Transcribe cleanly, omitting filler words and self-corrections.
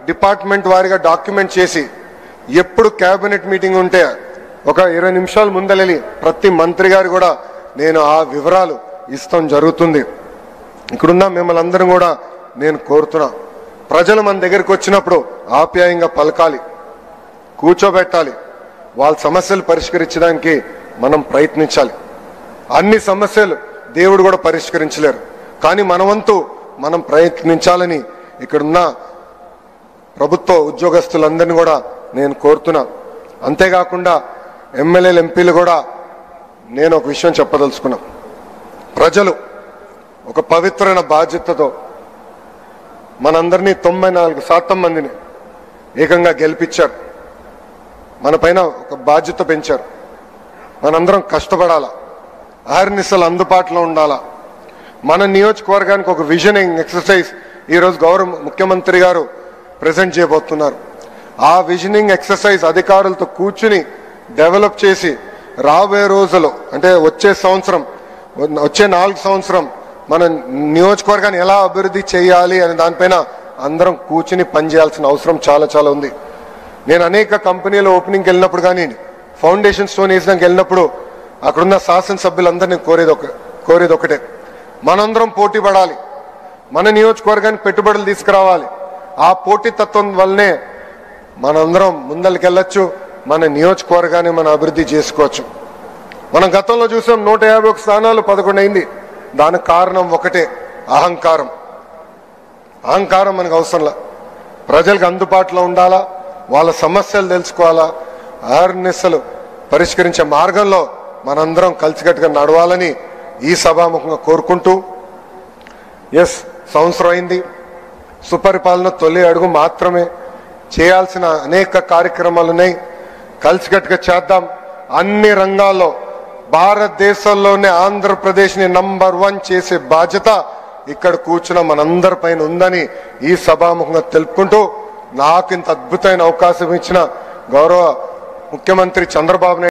Department వారిగా document చేసి ఎప్పుడు కేబినెట్ మీటింగ్ ఉంటే ఒక 20 నిమిషాల ముందలెళ్ళి ప్రతి మంత్రి గారు కూడా నేను ఆ వివరాలు ఇస్తాం జరుగుతుంది. ఇక్కడున్న మిమ్మల్ని అందరం కూడా నేను కోరుతున్నా, ప్రజలు మన దగ్గరికి వచ్చినప్పుడు ఆప్యాయంగా పలకాలి, కూర్చోబెట్టాలి, వాళ్ళ సమస్యలు పరిష్కరించడానికి మనం ప్రయత్నించాలి. అన్ని సమస్యలు దేవుడు కూడా పరిష్కరించలేరు, కానీ మన వంతు మనం ప్రయత్నించాలని ఇక్కడున్న ప్రభుత్వ ఉద్యోగస్తులందరినీ కూడా నేను కోరుతున్నా. అంతేకాకుండా ఎమ్మెల్యేలు ఎంపీలు కూడా నేను ఒక విషయం చెప్పదలుచుకున్నా. ప్రజలు ఒక పవిత్రమైన బాధ్యతతో మనందరినీ 94% మందిని ఏకంగా గెలిపించారు. మన పైన ఒక బాధ్యత పెంచారు. మనందరం కష్టపడాలా, అహర్నిశలు అందుబాటులో ఉండాలా. మన నియోజకవర్గానికి ఒక విజనింగ్ ఎక్సర్సైజ్ ఈరోజు గౌరవ ముఖ్యమంత్రి గారు ప్రజెంట్ చేయబోతున్నారు. ఆ విజనింగ్ ఎక్సర్సైజ్ అధికారులతో కూర్చుని డెవలప్ చేసి రాబోయే రోజులు అంటే వచ్చే 4 సంవత్సరం మన నియోజకవర్గాన్ని ఎలా అభివృద్ధి చేయాలి అనే దానిపైన అందరం కూర్చుని పనిచేయాల్సిన అవసరం చాలా ఉంది. నేను అనేక కంపెనీల ఓపెనింగ్కి వెళ్ళినప్పుడు కానీ ఫౌండేషన్ స్టోన్ వేసినాక వెళ్ళినప్పుడు అక్కడున్న శాసనసభ్యులందరినీ కోరేది ఒకటే, మనందరం పోటీ పడాలి, మన నియోజకవర్గానికి పెట్టుబడులు తీసుకురావాలి. ఆ పోటీతత్వం వల్లనే మనందరం ముందరికెళ్ళచ్చు, మన నియోజకవర్గాన్ని మనం అభివృద్ధి చేసుకోవచ్చు. మనం గతంలో చూసాం 151 స్థానాలు 11 అయింది. దానికి కారణం ఒకటే, అహంకారం. మనకు అవసరంలా, ప్రజలకు అందుబాటులో ఉండాలా, వాళ్ళ సమస్యలు తెలుసుకోవాలా, అహర్నిశలు పరిష్కరించే మార్గంలో మనందరం కలిసికట్టుగా నడవాలని ఈ సభాముఖంగా కోరుకుంటూ, సంవత్సరం అయింది, సుపరిపాలన తొలి అడుగు మాత్రమే, చేయాల్సిన అనేక కార్యక్రమాలు ఉన్నాయి, కలిసికట్టుగా చేద్దాం. అన్ని రంగాల్లో భారతదేశంలోనే ఆంధ్రప్రదేశ్ని నంబర్ 1 చేసే బాధ్యత ఇక్కడ కూర్చున్న మనందరి పైన ఉందని ఈ సభాముఖంగా తెలుపుకుంటూ, నాకు ఇంత అద్భుతమైన అవకాశం ఇచ్చిన గౌరవ ముఖ్యమంత్రి చంద్రబాబు నాయుడు